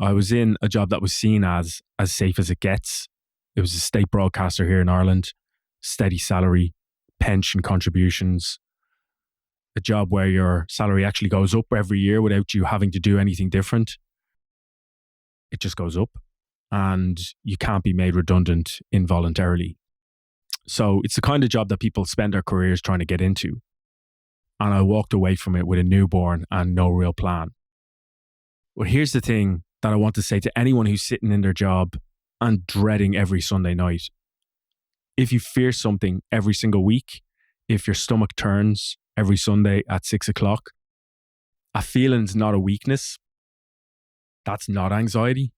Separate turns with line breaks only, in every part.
I was in a job that was seen as safe as it gets. It was a state broadcaster here in Ireland, steady salary, pension contributions, a job where your salary actually goes up every year without you having to do anything different. It just goes up and you can't be made redundant involuntarily. So it's the kind of job that people spend their careers trying to get into. And I walked away from it with a newborn and no real plan. But here's the thing that I want to say to anyone who's sitting in their job and dreading every Sunday night. If you fear something every single week, if your stomach turns every Sunday at 6 o'clock, a feeling's not a weakness. That's not anxiety.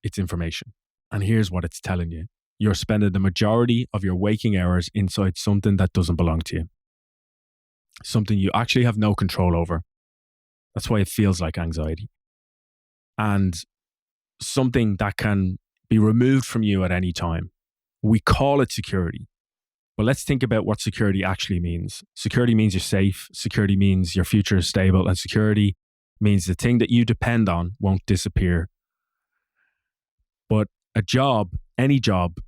It's information. And here's what it's telling you. You're spending the majority of your waking hours inside something that doesn't belong to you. Something you actually have no control over. That's why it feels like anxiety. And something that can be removed from you at any time. We call it security. But let's think about what security actually means. Security means you're safe. Security means your future is stable. And security means the thing that you depend on won't disappear. But a job, any job,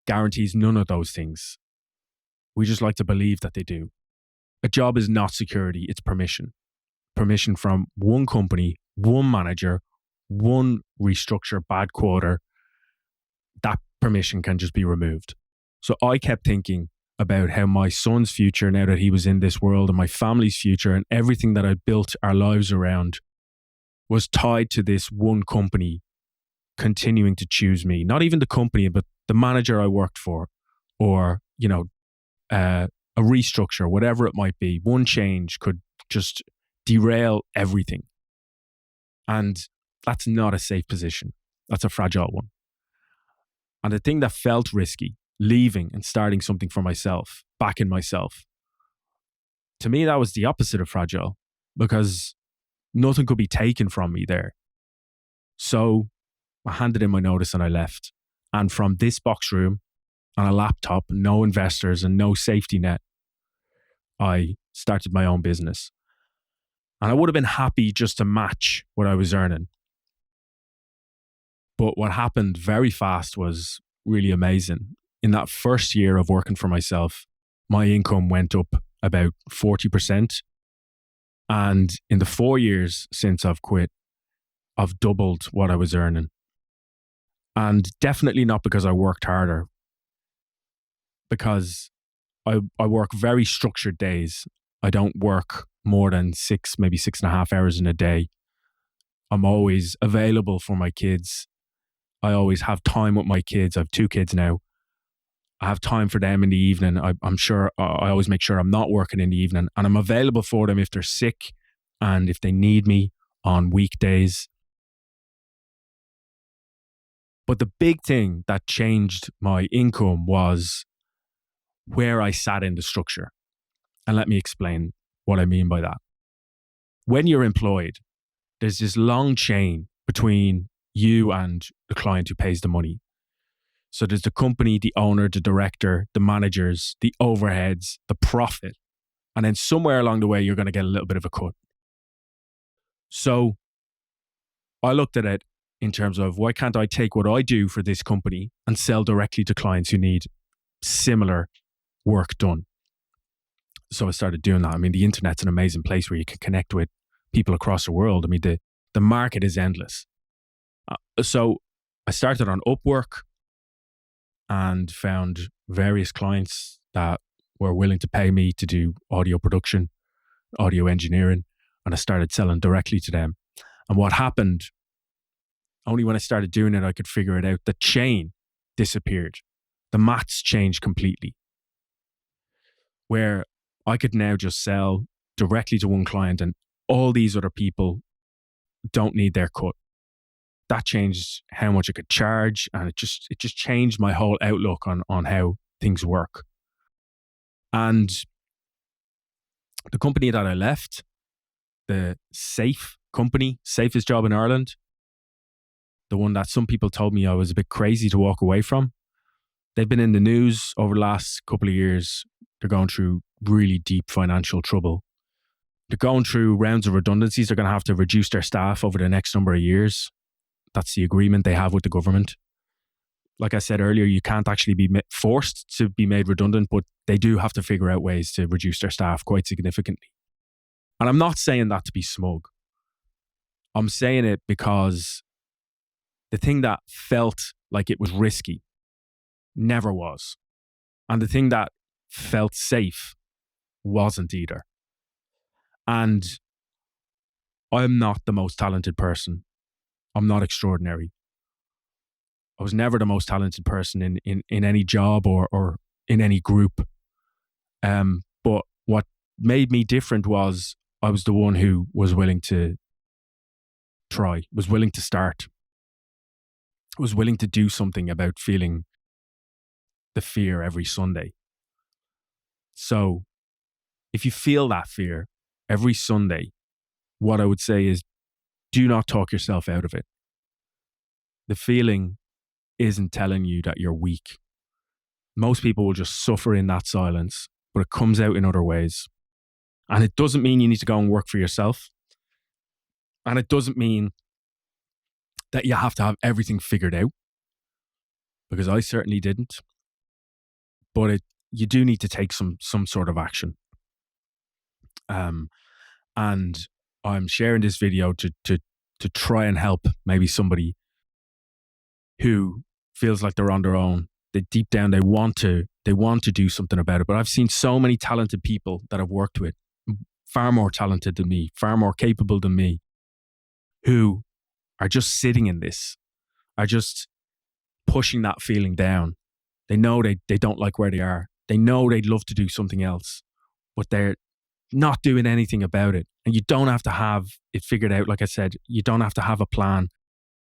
guarantees none of those things. We just like to believe that they do. A job is not security, it's permission. Permission from one company, one manager, one restructure, bad quarter. That permission can just be removed. So I kept thinking about how my son's future, now that he was in this world, and my family's future and everything that I built our lives around was tied to this one company continuing to choose me. Not even the company, but the manager I worked for, or, a restructure, whatever it might be. One change could just derail everything. And that's not a safe position. That's a fragile one. And the thing that felt risky, leaving and starting something for myself, back in myself, to me, that was the opposite of fragile, because nothing could be taken from me there. So I handed in my notice and I left. And from this box room on a laptop, no investors and no safety net, I started my own business. And I would have been happy just to match what I was earning. But what happened very fast was really amazing. In that first year of working for myself, my income went up about 40%. And in the 4 years since I've quit, I've doubled what I was earning. And definitely not because I worked harder, because I work very structured days. I don't work more than 6, maybe 6.5 hours in a day. I'm always available for my kids. I always have time with my kids. I have 2 kids now. I have time for them in the evening. I'm sure I always make sure I'm not working in the evening, and I'm available for them if they're sick and if they need me on weekdays. But the big thing that changed my income was where I sat in the structure. And let me explain what I mean by that. When you're employed, there's this long chain between you and the client who pays the money. So there's the company, the owner, the director, the managers, the overheads, the profit. And then somewhere along the way, you're going to get a little bit of a cut. So I looked at it in terms of, why can't I take what I do for this company and sell directly to clients who need similar work done? So I started doing that. I mean, the internet's an amazing place where you can connect with people across the world. I mean, the market is endless. So I started on Upwork and found various clients that were willing to pay me to do audio production, audio engineering, and I started selling directly to them. And what happened, only when I started doing it, I could figure it out. The chain disappeared. The maths changed completely, where I could now just sell directly to one client and all these other people don't need their cut. That changed how much I could charge, and it just changed my whole outlook on how things work. And the company that I left, the Safe company, safest job in Ireland, the one that some people told me I was a bit crazy to walk away from, they've been in the news over the last couple of years. They're going through really deep financial trouble. They're going through rounds of redundancies. They're going to have to reduce their staff over the next number of years. That's the agreement they have with the government. Like I said earlier, you can't actually be forced to be made redundant, but they do have to figure out ways to reduce their staff quite significantly. And I'm not saying that to be smug. I'm saying it because the thing that felt like it was risky never was. And the thing that felt safe wasn't either. And I'm not the most talented person. I'm not extraordinary. I was never the most talented person in any job or in any group. But what made me different was I was the one who was willing to try, was willing to start, was willing to do something about feeling the fear every Sunday. So if you feel that fear every Sunday, what I would say is do not talk yourself out of it. The feeling isn't telling you that you're weak. Most people will just suffer in that silence, but it comes out in other ways. And it doesn't mean you need to go and work for yourself. And it doesn't mean that you have to have everything figured out, because I certainly didn't. But you do need to take some sort of action. And I'm sharing this video to try and help maybe somebody who feels like they're on their own. They deep down they want to do something about it. But I've seen so many talented people that I've worked with, far more talented than me, far more capable than me, who are just sitting in this, are just pushing that feeling down. They know they don't like where they are. They know they'd love to do something else, but they're not doing anything about it. And you don't have to have it figured out. Like I said, you don't have to have a plan.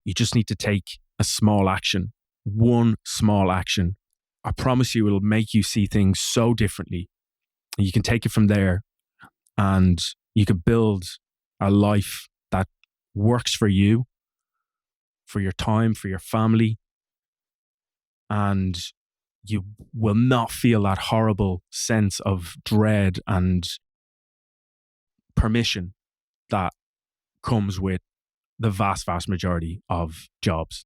You just need to take a small action, one small action. I promise you it'll make you see things so differently. And you can take it from there and you can build a life that works for you, for your time, for your family. And you will not feel that horrible sense of dread and permission that comes with the vast, vast majority of jobs.